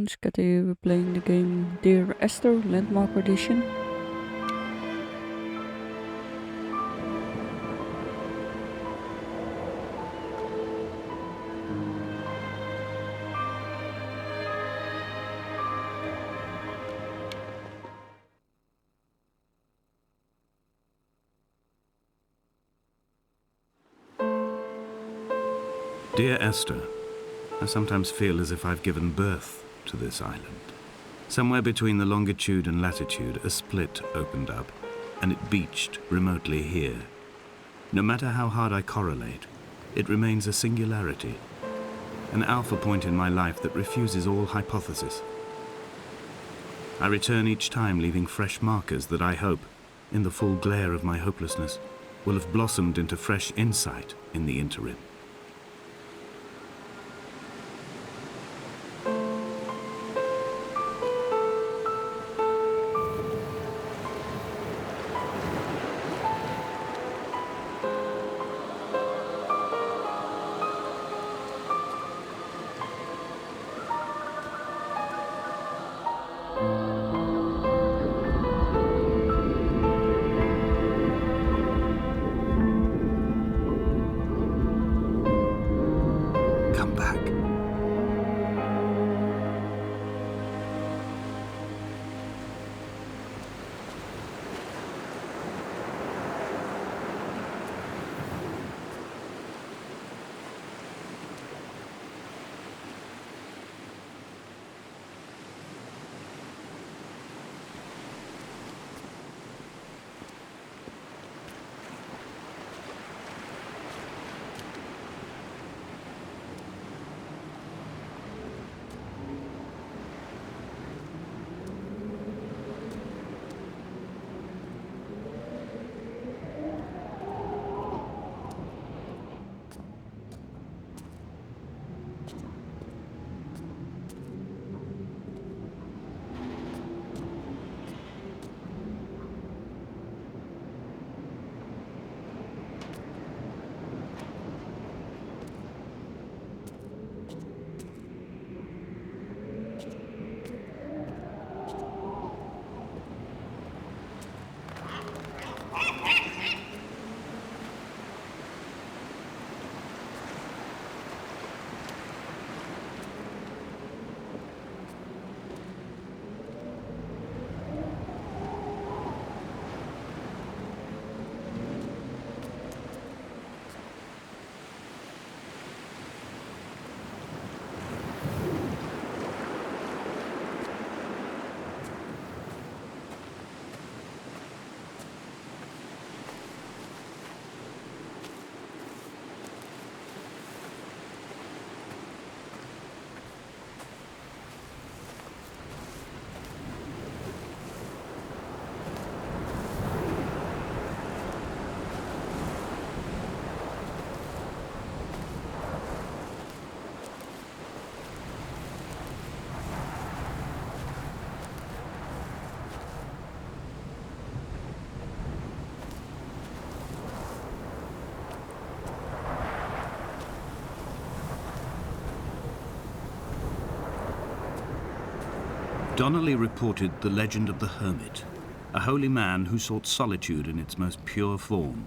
everyone, Scotty. We're playing the game Dear Esther Landmark Edition. Dear Esther, I sometimes feel as if I've given birth to this island. Somewhere between the longitude and latitude, a split opened up, and it beached remotely here. No matter how hard I correlate, it remains a singularity, an alpha point in my life that refuses all hypothesis. I return each time leaving fresh markers that I hope, in the full glare of my hopelessness, will have blossomed into fresh insight in the interim. Come back. Donnelly reported the legend of the hermit, a holy man who sought solitude in its most pure form.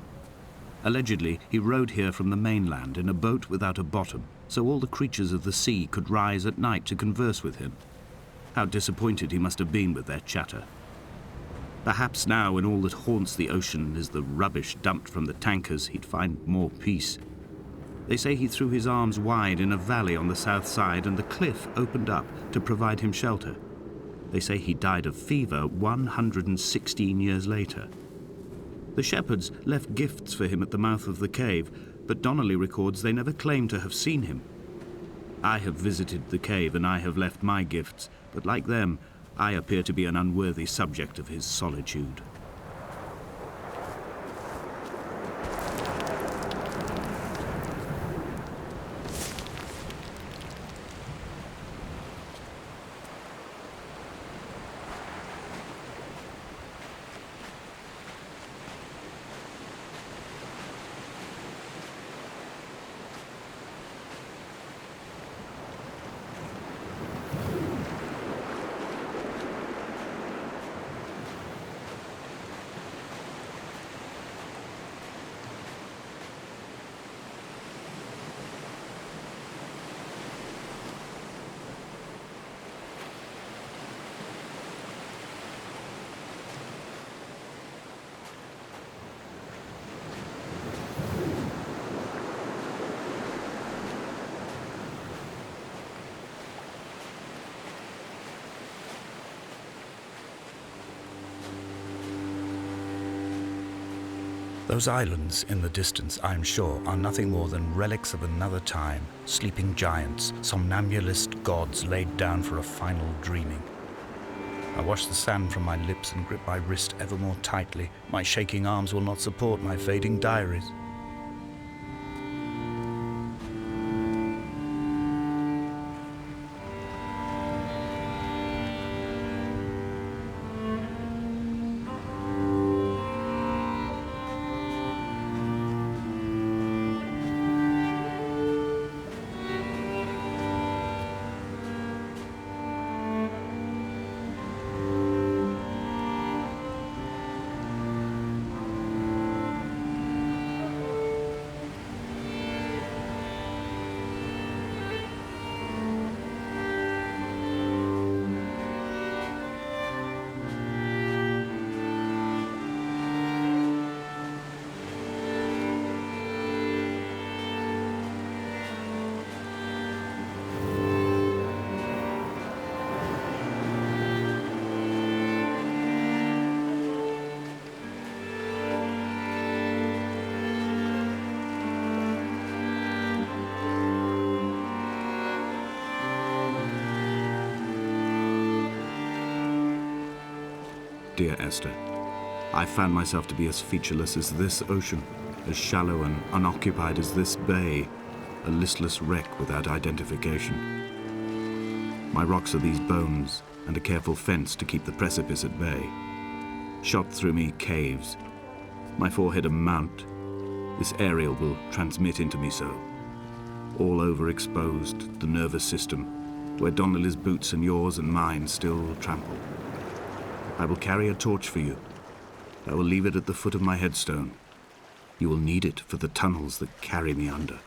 Allegedly, he rode here from the mainland in a boat without a bottom, so all the creatures of the sea could rise at night to converse with him. How disappointed he must have been with their chatter. Perhaps now, when all that haunts the ocean is the rubbish dumped from the tankers, he'd find more peace. They say he threw his arms wide in a valley on the south side, and the cliff opened up to provide him shelter. They say he died of fever 116 years later. The shepherds left gifts for him at the mouth of the cave, but Donnelly records they never claimed to have seen him. I have visited the cave and I have left my gifts, but like them, I appear to be an unworthy subject of his solitude. Those islands in the distance, I am sure, are nothing more than relics of another time, sleeping giants, somnambulist gods laid down for a final dreaming. I wash the sand from my lips and grip my wrist ever more tightly. My shaking arms will not support my fading diaries. Dear Esther, I found myself to be as featureless as this ocean, as shallow and unoccupied as this bay, a listless wreck without identification. My rocks are these bones, and a careful fence to keep the precipice at bay. Shot through me caves, my forehead a mount. This aerial will transmit into me so. All overexposed, the nervous system, where Donnelly's boots and yours and mine still trample. I will carry a torch for you. I will leave it at the foot of my headstone. You will need it for the tunnels that carry me under.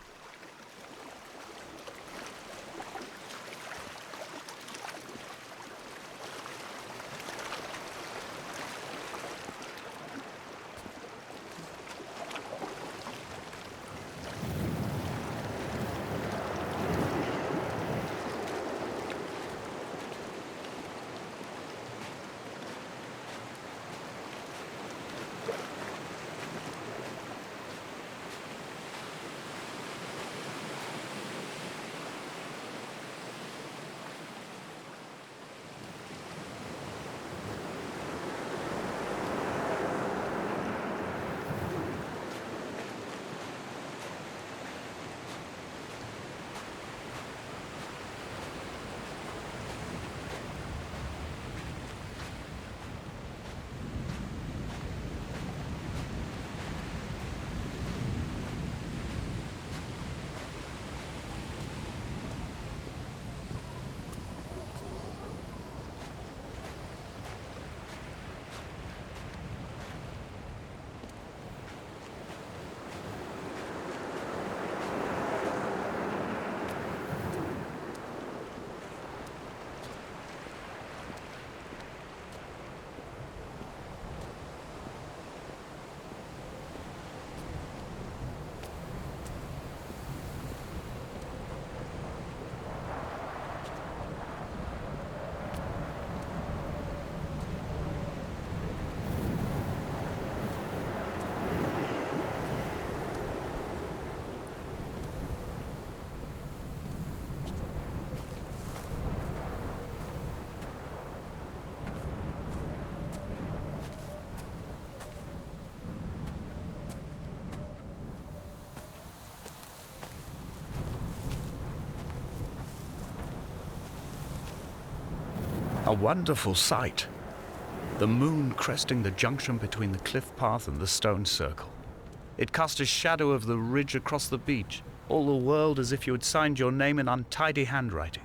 A wonderful sight. The moon cresting the junction between the cliff path and the stone circle. It cast a shadow of the ridge across the beach, all the world as if you had signed your name in untidy handwriting.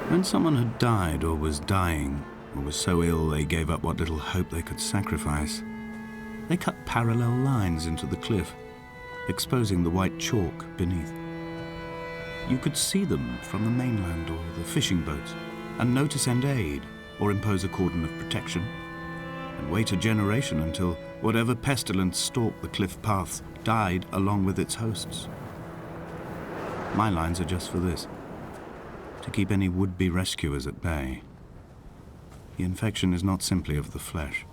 When someone had died or was dying, or was so ill they gave up what little hope they could sacrifice, they cut parallel lines into the cliff, exposing the white chalk beneath. You could see them from the mainland or the fishing boats, and know to send aid or impose a cordon of protection, and wait a generation until whatever pestilence stalked the cliff paths died along with its hosts. My lines are just for this, to keep any would-be rescuers at bay. The infection is not simply of the flesh.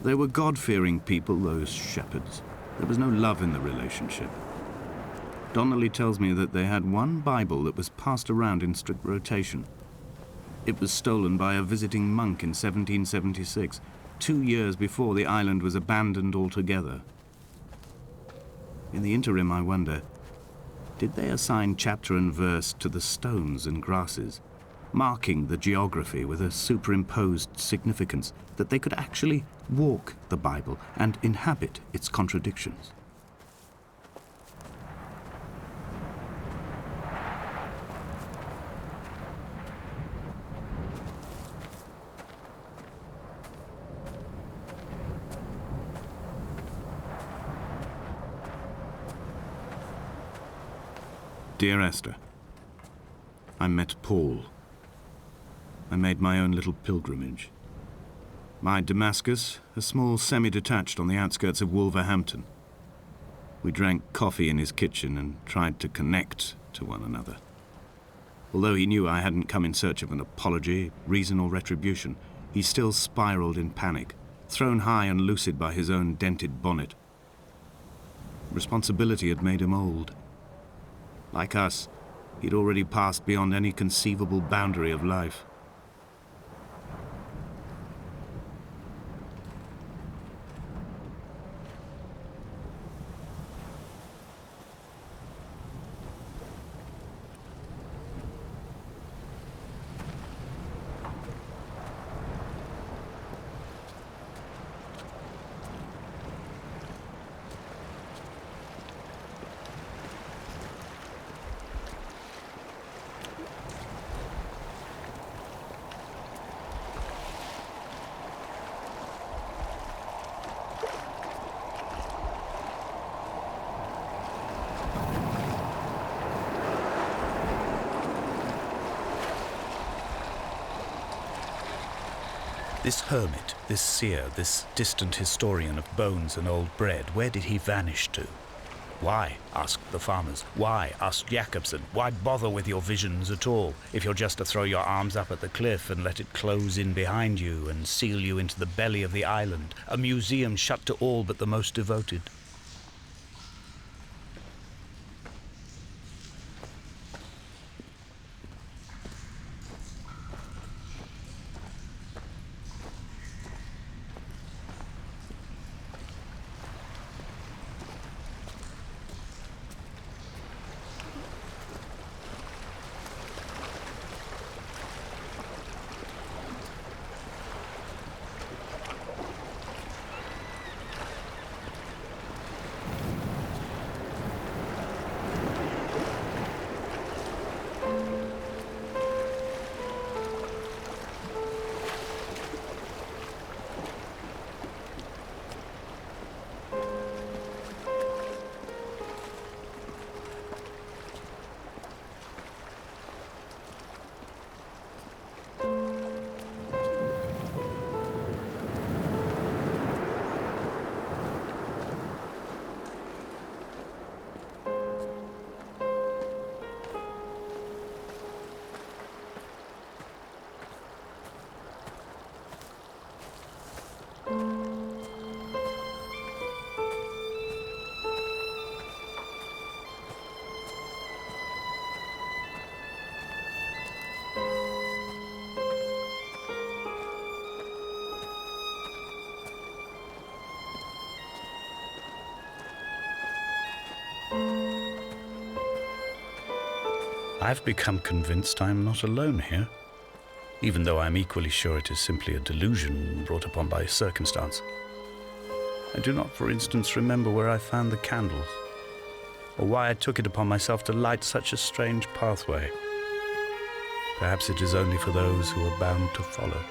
They were God-fearing people, those shepherds. There was no love in the relationship. Donnelly tells me that they had one Bible that was passed around in strict rotation. It was stolen by a visiting monk in 1776, 2 years before the island was abandoned altogether. In the interim, I wonder, did they assign chapter and verse to the stones and grasses, marking the geography with a superimposed significance that they could actually walk the Bible and inhabit its contradictions? Dear Esther, I met Paul. I made my own little pilgrimage. My Damascus, a small semi-detached on the outskirts of Wolverhampton. We drank coffee in his kitchen and tried to connect to one another. Although he knew I hadn't come in search of an apology, reason or retribution, he still spiraled in panic, thrown high and lucid by his own dented bonnet. Responsibility had made him old. Like us, he'd already passed beyond any conceivable boundary of life. This hermit, this seer, this distant historian of bones and old bread, where did he vanish to? Why, asked the farmers. Why, asked Jacobson. Why bother with your visions at all, if you're just to throw your arms up at the cliff and let it close in behind you and seal you into the belly of the island, a museum shut to all but the most devoted? I've become convinced I am not alone here. even though I am equally sure it is simply a delusion brought upon by circumstance. I do not, for instance, remember where I found the candles, or why I took it upon myself to light such a strange pathway. Perhaps it is only for those who are bound to follow.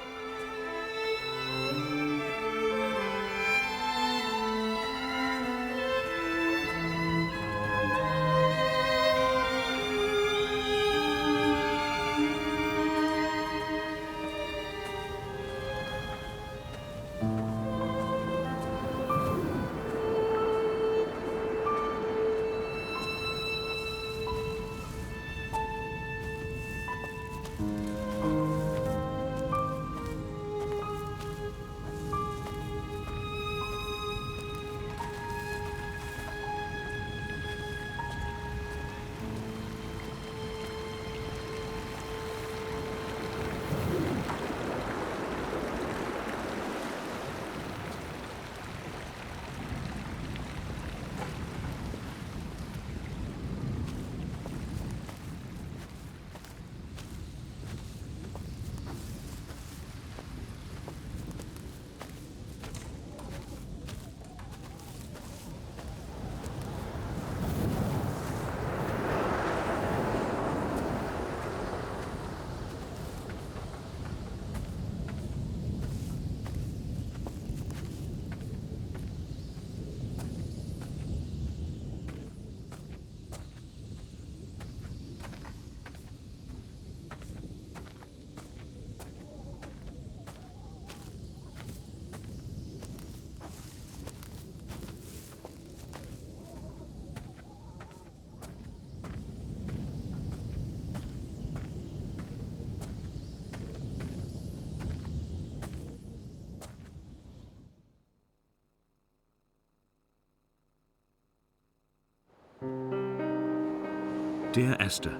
Dear Esther,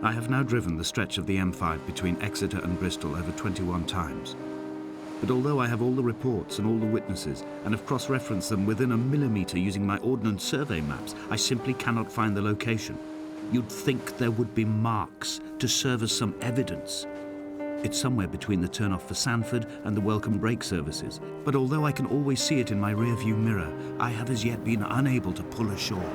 I have now driven the stretch of the M5 between Exeter and Bristol over 21 times. But although I have all the reports and all the witnesses and have cross-referenced them within a millimetre using my ordnance survey maps, I simply cannot find the location. You'd think there would be marks to serve as some evidence. It's somewhere between the turn-off for Sanford and the welcome brake services. But although I can always see it in my rear-view mirror, I have as yet been unable to pull ashore.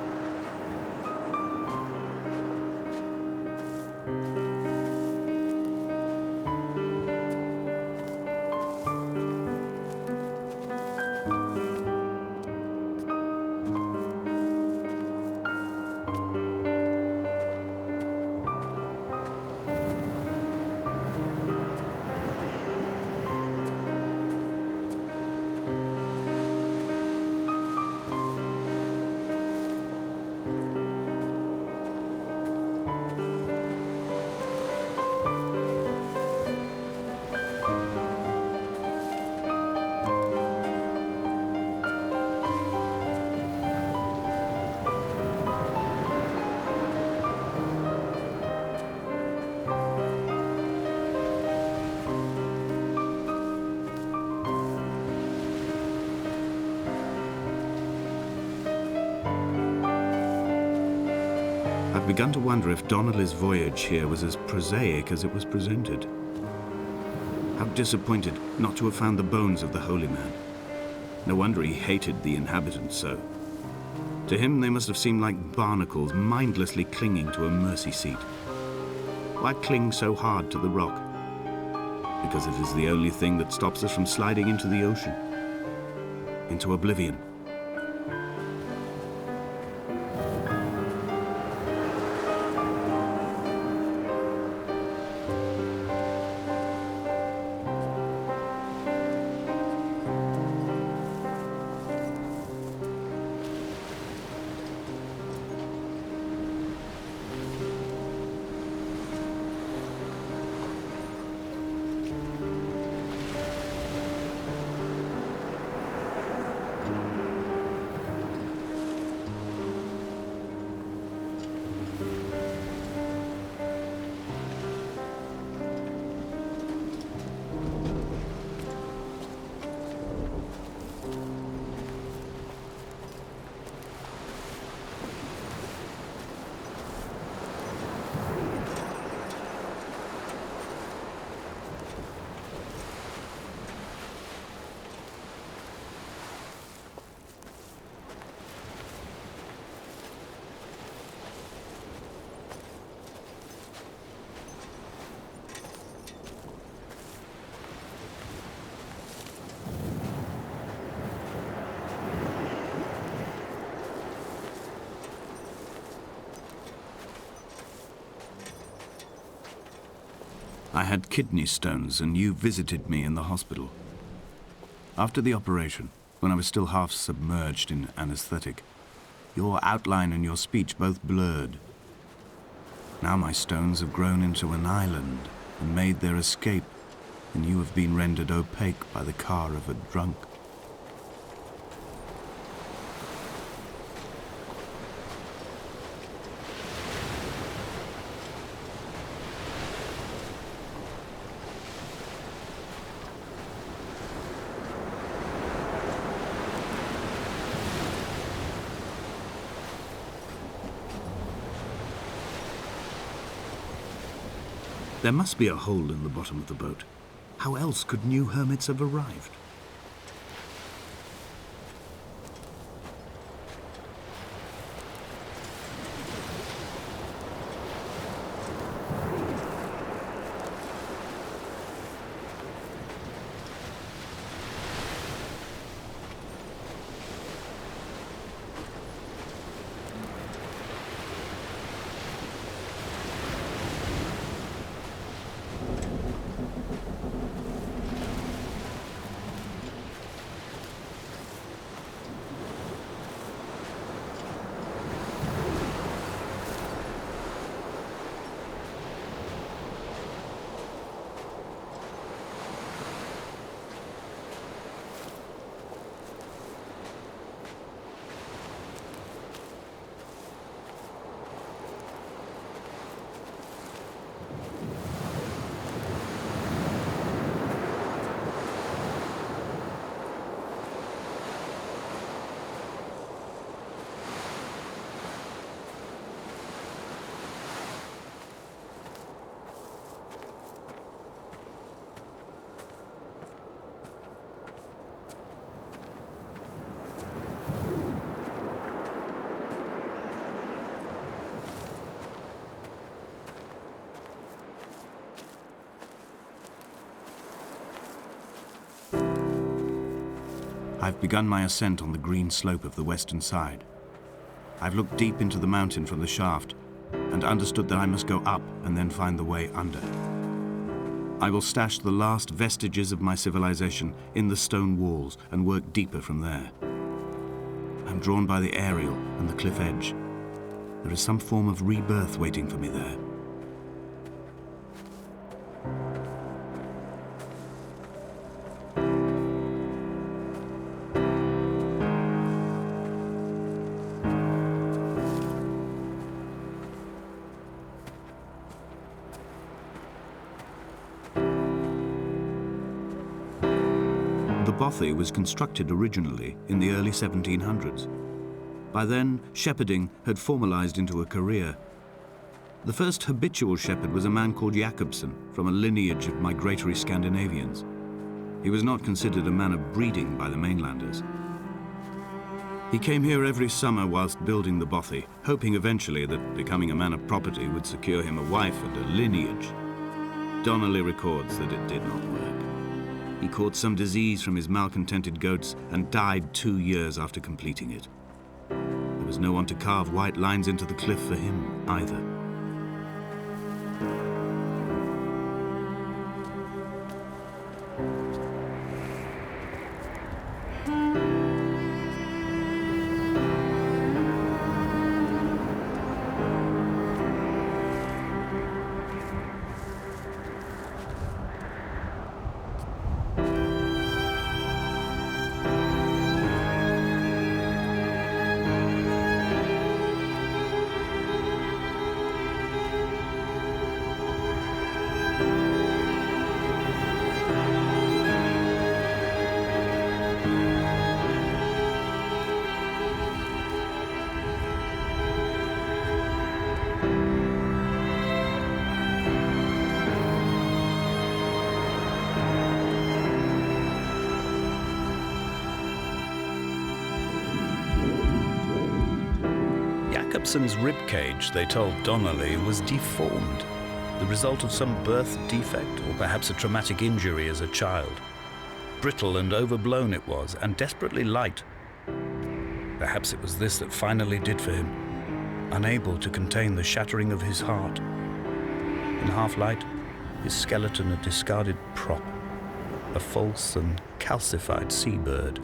I've begun to wonder if Donnelly's voyage here was as prosaic as it was presented. How disappointed not to have found the bones of the holy man. No wonder he hated the inhabitants so. To him they must have seemed like barnacles mindlessly clinging to a mercy seat. Why cling so hard to the rock? Because it is the only thing that stops us from sliding into the ocean, into oblivion. I had kidney stones and you visited me in the hospital. After the operation, when I was still half submerged in anesthetic, your outline and your speech both blurred. Now my stones have grown into an island and made their escape, and you have been rendered opaque by the car of a drunk. There must be a hole in the bottom of the boat. How else could new hermits have arrived? I've begun my ascent on the green slope of the western side. I've looked deep into the mountain from the shaft and understood that I must go up and then find the way under. I will stash the last vestiges of my civilization in the stone walls and work deeper from there. I'm drawn by the aerial and the cliff edge. There is some form of rebirth waiting for me there. The bothy was constructed originally in the early 1700s. By then, shepherding had formalized into a career. The first habitual shepherd was a man called Jakobsen, from a lineage of migratory Scandinavians. He was not considered a man of breeding by the mainlanders. He came here every summer whilst building the bothy, hoping eventually that becoming a man of property would secure him a wife and a lineage. Donnelly records that it did not work. He caught some disease from his malcontented goats and died 2 years after completing it. There was no one to carve white lines into the cliff for him either. Jakobsen's ribcage, they told Donnelly, was deformed, the result of some birth defect or perhaps a traumatic injury as a child. Brittle and overblown it was, and desperately light. Perhaps it was this that finally did for him, unable to contain the shattering of his heart. In half light, his skeleton a discarded prop, a false and calcified seabird.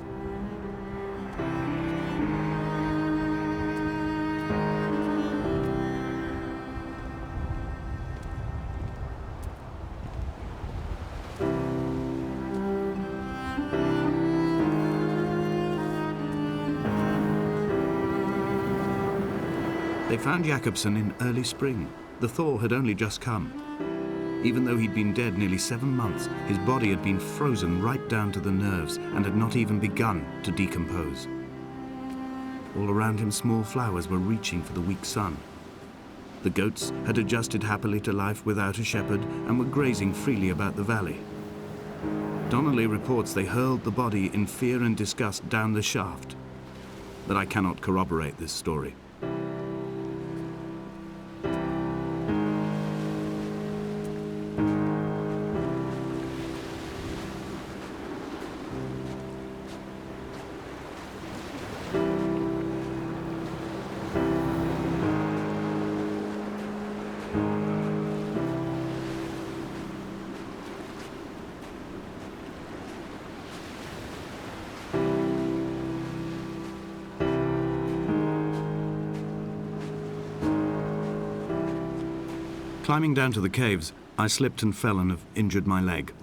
They found Jakobsen in early spring. The thaw had only just come. Even though he'd been dead nearly 7 months, his body had been frozen right down to the nerves and had not even begun to decompose. All around him, small flowers were reaching for the weak sun. The goats had adjusted happily to life without a shepherd and were grazing freely about the valley. Donnelly reports they hurled the body in fear and disgust down the shaft, but I cannot corroborate this story. Climbing down to the caves, I slipped and fell and have injured my leg.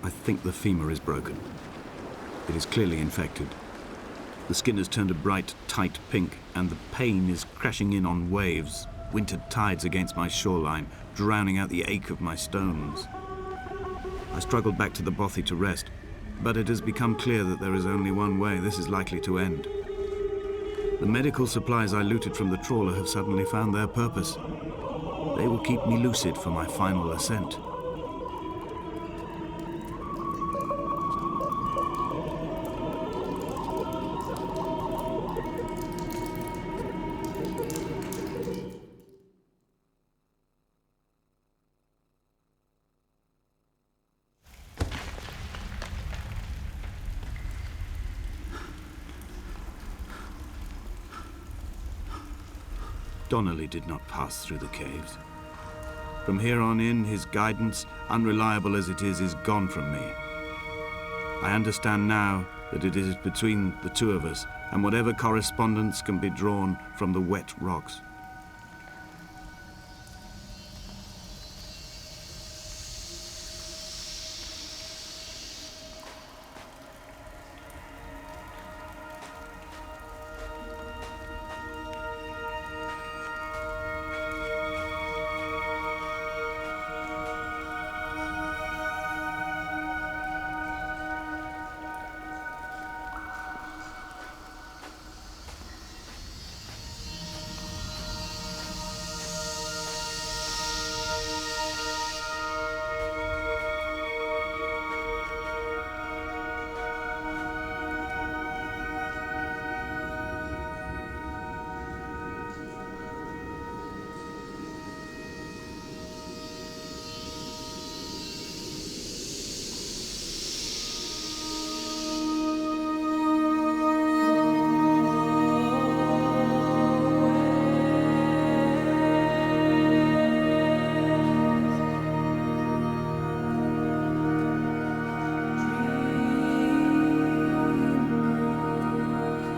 I think the femur is broken. It is clearly infected. The skin has turned a bright, tight pink, and the pain is crashing in on waves, winter tides against my shoreline, drowning out the ache of my stones. I struggled back to the bothy to rest, but it has become clear that there is only one way this is likely to end. The medical supplies I looted from the trawler have suddenly found their purpose. They will keep me lucid for my final ascent. Donnelly did not pass through the caves. From here on in, his guidance, unreliable as it is gone from me. I understand now that it is between the two of us, and whatever correspondence can be drawn from the wet rocks.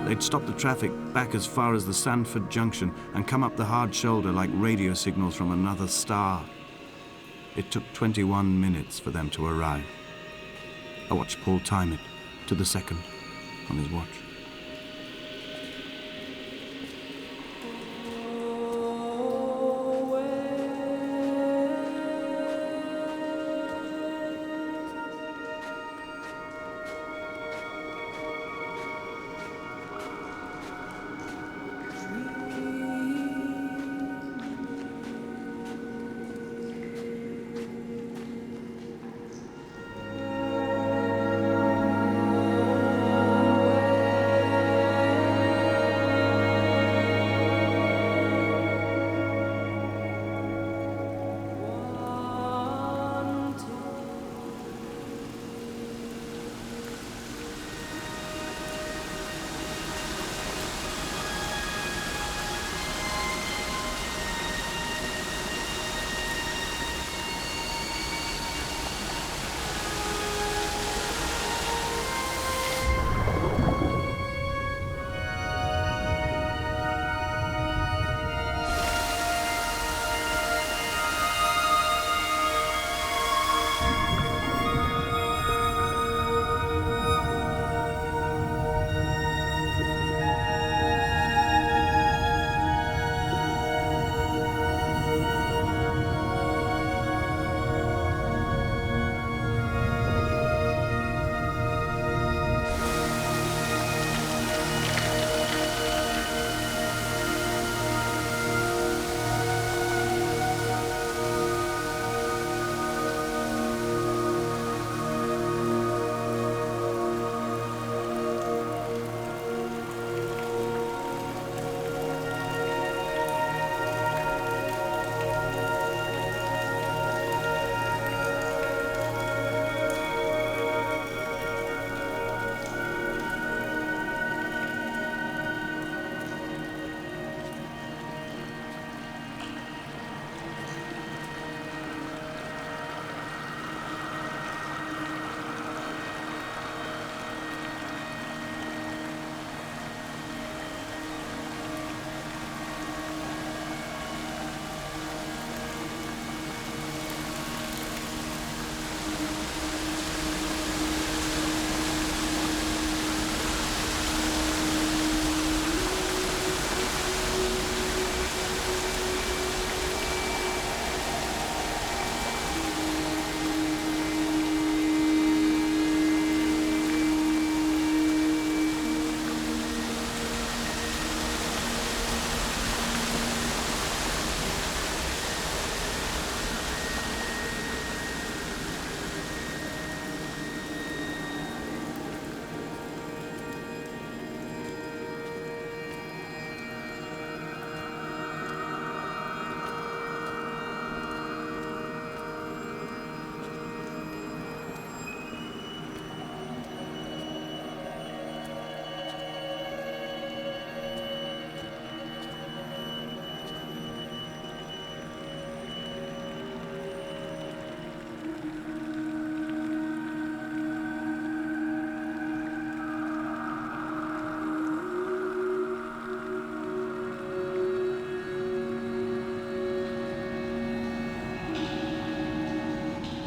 They'd stop the traffic back as far as the Sandford Junction and come up the hard shoulder like radio signals from another star. It took 21 minutes for them to arrive. I watched Paul time it to the second on his watch.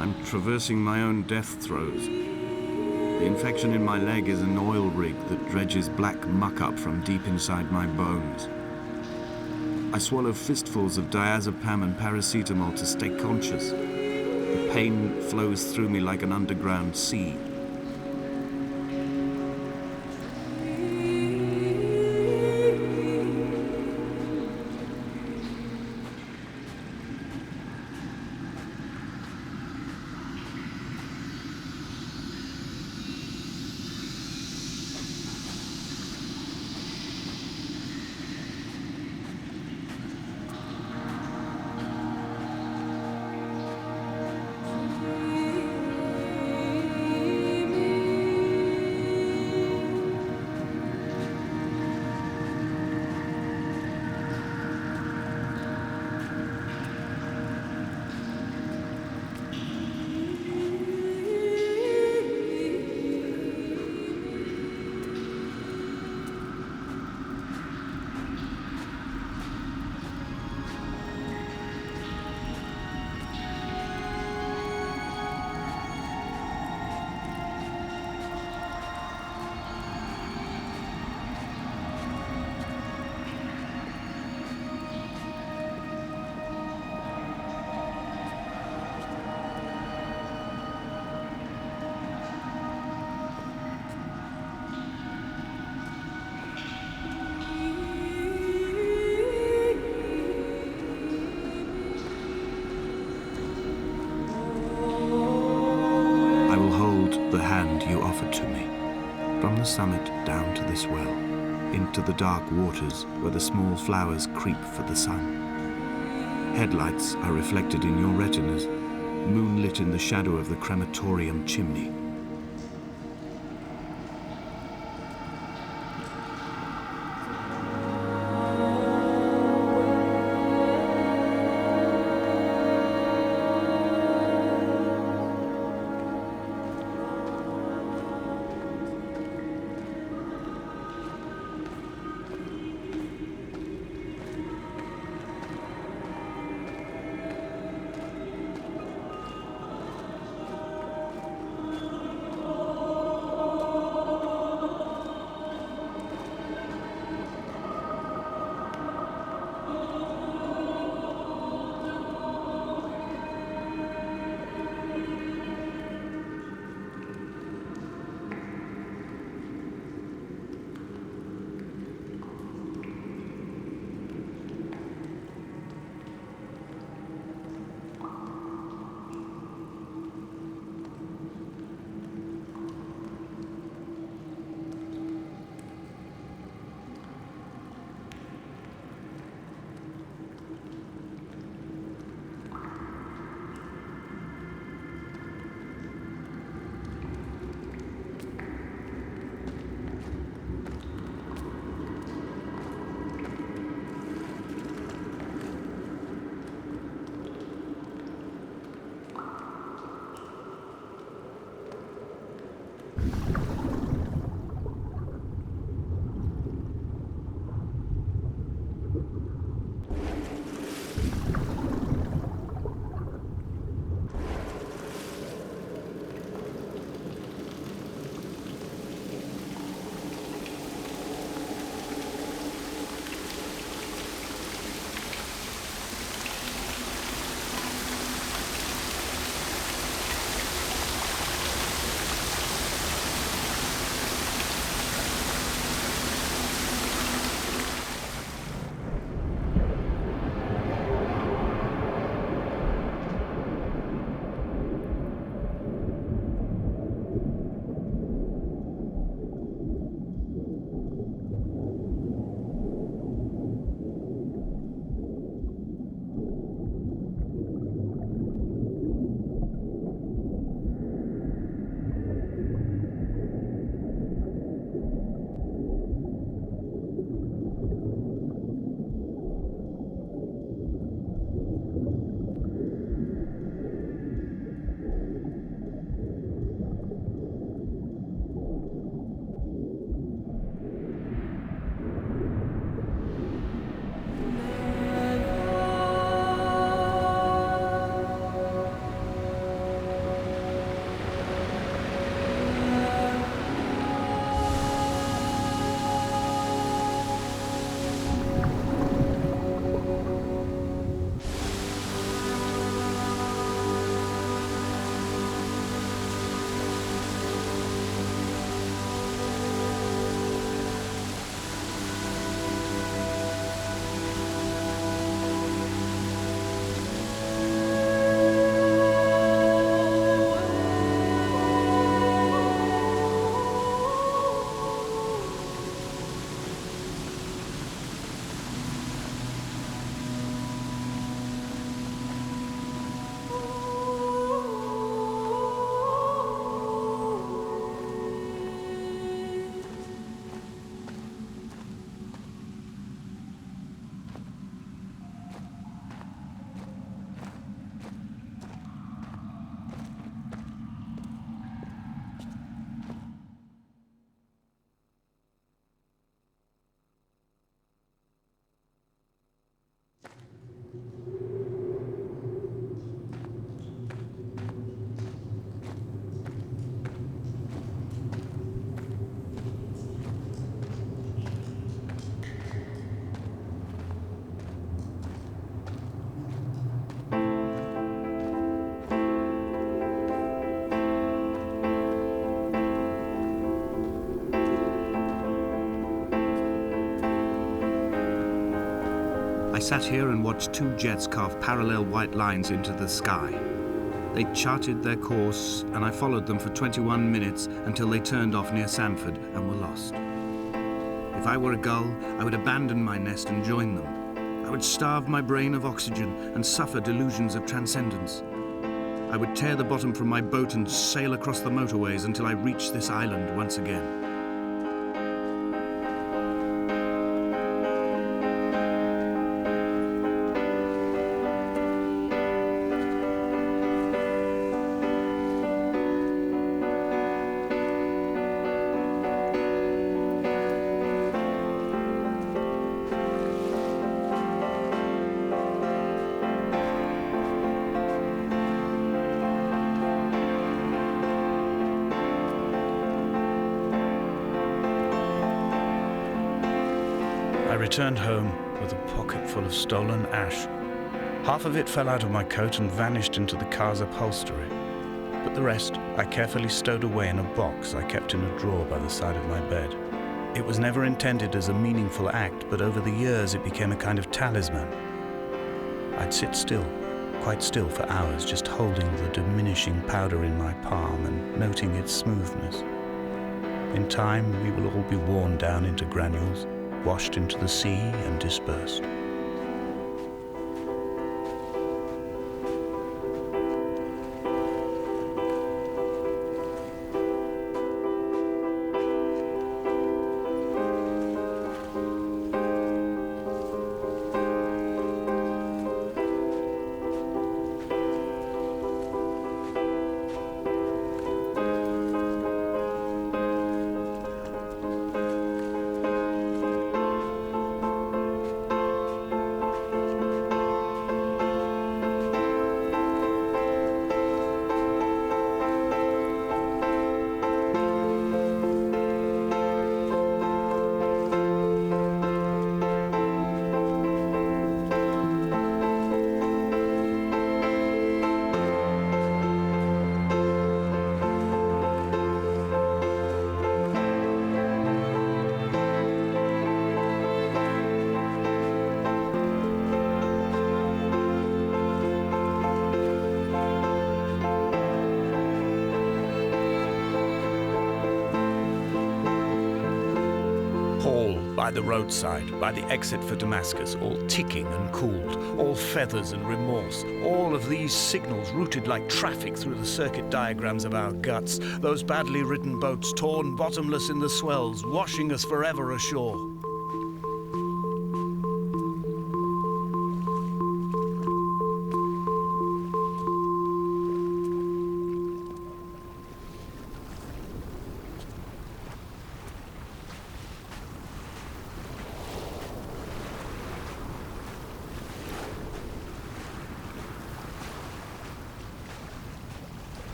I'm traversing my own death throes. The infection in my leg is an oil rig that dredges black muck up from deep inside my bones. I swallow fistfuls of diazepam and paracetamol to stay conscious. The pain flows through me like an underground sea. The hand you offered to me, from the summit down to this well, into the dark waters where the small flowers creep for the sun. Headlights are reflected in your retinas, moonlit in the shadow of the crematorium chimney. sat here and watched two jets carve parallel white lines into the sky. They charted their course, and I followed them for 21 minutes until they turned off near Sanford and were lost. If I were a gull, I would abandon my nest and join them. I would starve my brain of oxygen and suffer delusions of transcendence. I would tear the bottom from my boat and sail across the motorways until I reached this island once again. I returned home with a pocket full of stolen ash. Half of it fell out of my coat and vanished into the car's upholstery, but the rest I carefully stowed away in a box I kept in a drawer by the side of my bed. It was never intended as a meaningful act, but over the years it became a kind of talisman. I'd sit still, quite still for hours, just holding the diminishing powder in my palm and noting its smoothness. In time, we will all be worn down into granules, washed into the sea and dispersed. By the roadside, by the exit for Damascus, all ticking and cooled, all feathers and remorse, all of these signals routed like traffic through the circuit diagrams of our guts, those badly ridden boats torn bottomless in the swells, washing us forever ashore.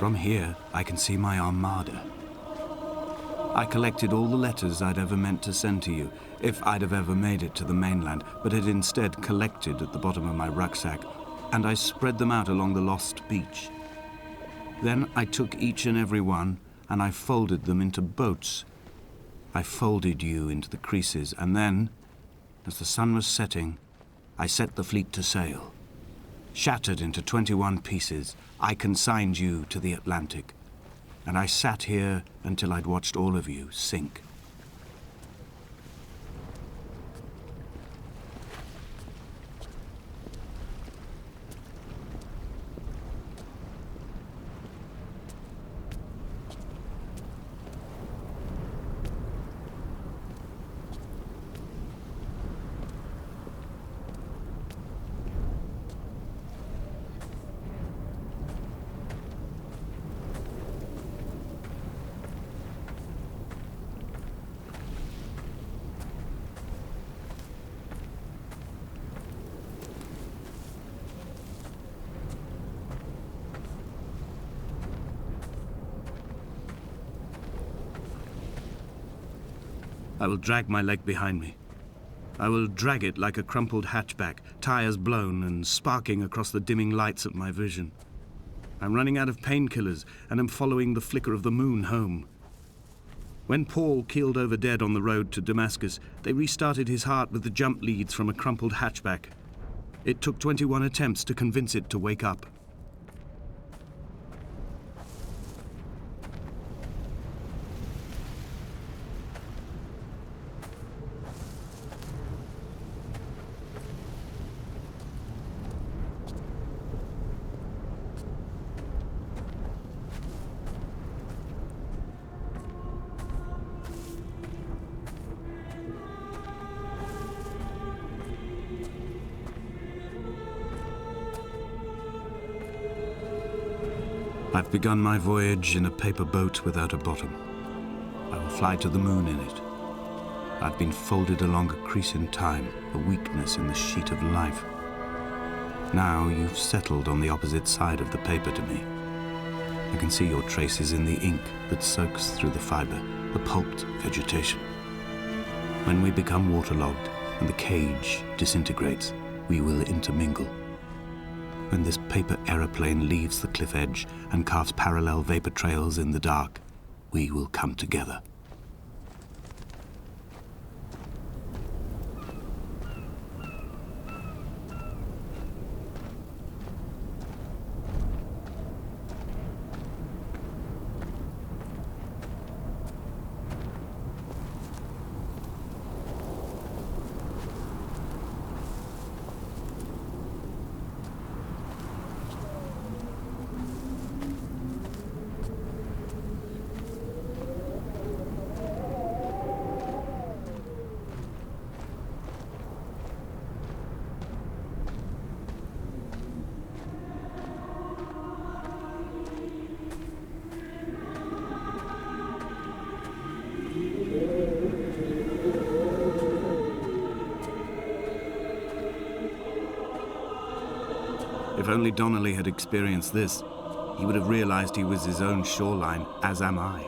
From here, I can see my armada. I collected all the letters I'd ever meant to send to you, if I'd have ever made it to the mainland, but had instead collected at the bottom of my rucksack, and I spread them out along the lost beach. Then I took each and every one, and I folded them into boats. I folded you into the creases, and then, as the sun was setting, I set the fleet to sail. Shattered into 21 pieces, I consigned you to the Atlantic, and I sat here until I'd watched all of you sink. I will drag my leg behind me. I will drag it like a crumpled hatchback, tires blown and sparking across the dimming lights of my vision. I'm running out of painkillers and am following the flicker of the moon home. When Paul keeled over dead on the road to Damascus, they restarted his heart with the jump leads from a crumpled hatchback. It took 21 attempts to convince it to wake up. I've begun my voyage in a paper boat without a bottom. I will fly to the moon in it. I've been folded along a crease in time, a weakness in the sheet of life. Now you've settled on the opposite side of the paper to me. I can see your traces in the ink that soaks through the fiber, the pulped vegetation. When we become waterlogged and the cage disintegrates, we will intermingle. When this paper aeroplane leaves the cliff edge and carves parallel vapor trails in the dark, we will come together. If only Donnelly had experienced this, he would have realized he was his own shoreline, as am I.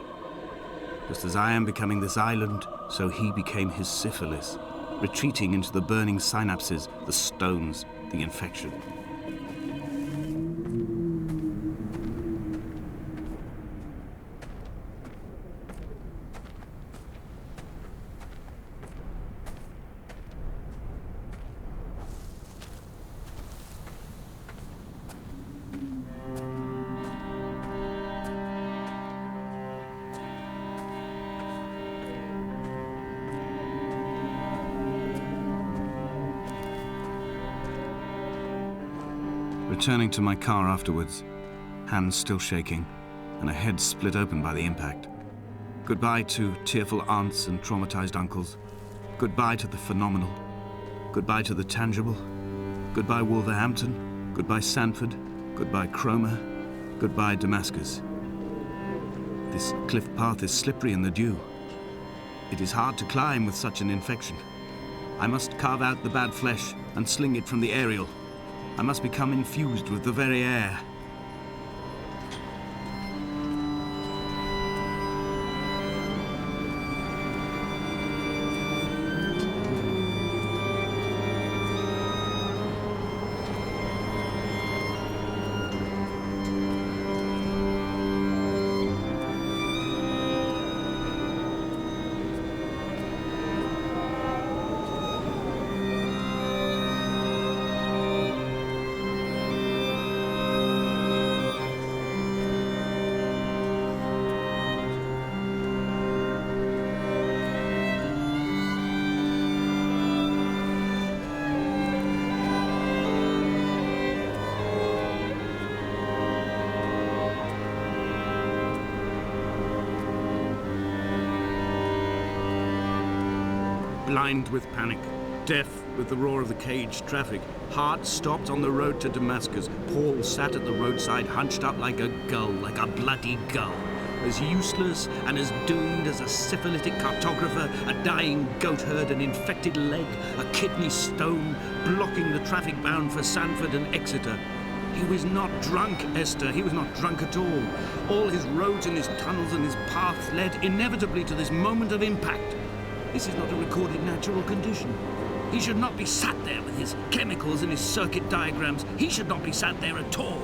Just as I am becoming this island, so he became his syphilis, retreating into the burning synapses, the stones, the infection. Returning to my car afterwards, hands still shaking, and a head split open by the impact. Goodbye to tearful aunts and traumatized uncles. Goodbye to the phenomenal. Goodbye to the tangible. Goodbye Wolverhampton. Goodbye Sanford. Goodbye Cromer. Goodbye Damascus. This cliff path is slippery in the dew. It is hard to climb with such an infection. I must carve out the bad flesh and sling it from the aerial. I must become infused with the very air. Blind with panic, deaf with the roar of the caged traffic, heart stopped on the road to Damascus, Paul sat at the roadside hunched up like a gull, like a bloody gull, as useless and as doomed as a syphilitic cartographer, a dying goat herd, an infected leg, a kidney stone, blocking the traffic bound for Sanford and Exeter. He was not drunk, Esther. He was not drunk at all. All his roads and his tunnels and his paths led inevitably to this moment of impact. This is not a recorded natural condition. He should not be sat there with his chemicals and his circuit diagrams. He should not be sat there at all.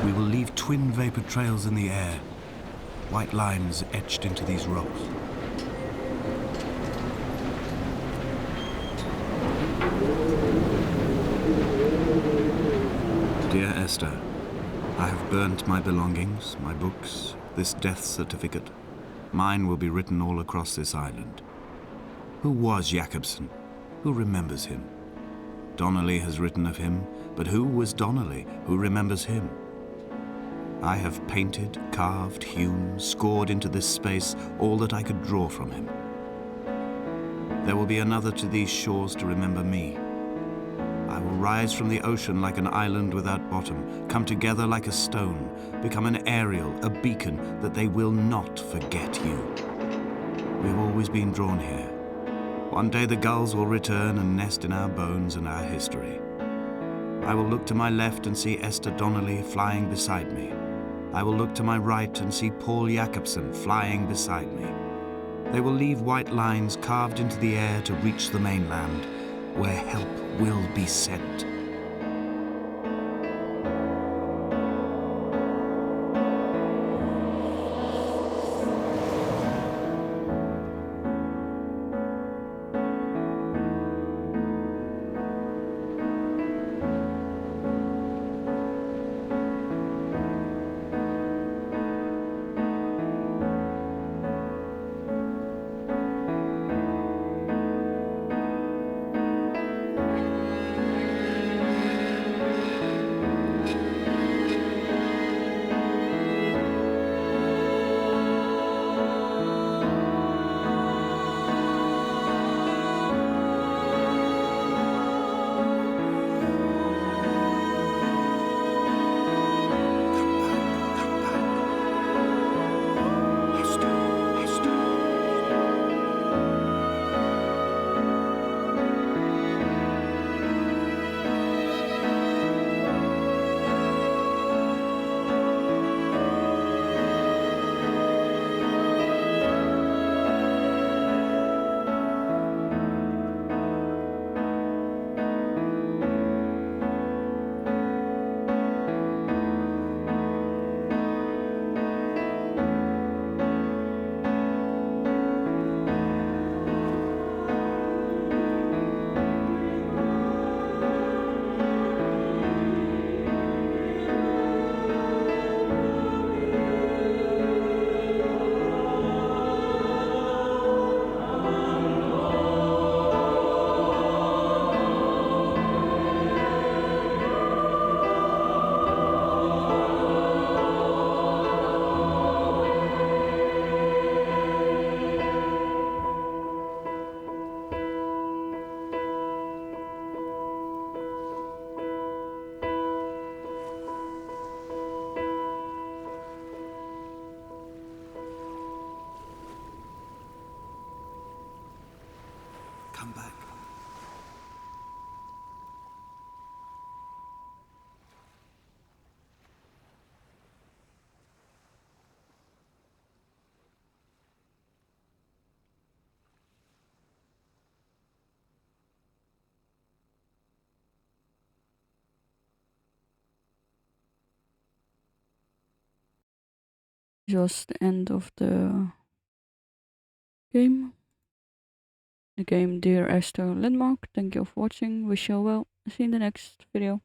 We will leave twin vapor trails in the air, white lines etched into these rocks. Dear Esther, I have burnt my belongings, my books, this death certificate. Mine will be written all across this island. Who was Jakobsen? Who remembers him? Donnelly has written of him, but who was Donnelly? Who remembers him? I have painted, carved, hewn, scored into this space all that I could draw from him. There will be another to these shores to remember me. I will rise from the ocean like an island without bottom, come together like a stone, become an aerial, a beacon, that they will not forget you. We've always been drawn here. One day the gulls will return and nest in our bones and our history. I will look to my left and see Esther Donnelly flying beside me. I will look to my right and see Paul Jakobsen flying beside me. They will leave white lines carved into the air to reach the mainland, where help will be sent. Come back. Just the end of the game. The game Dear Esther landmark. Thank you for watching. Wish you well. See you in the next video.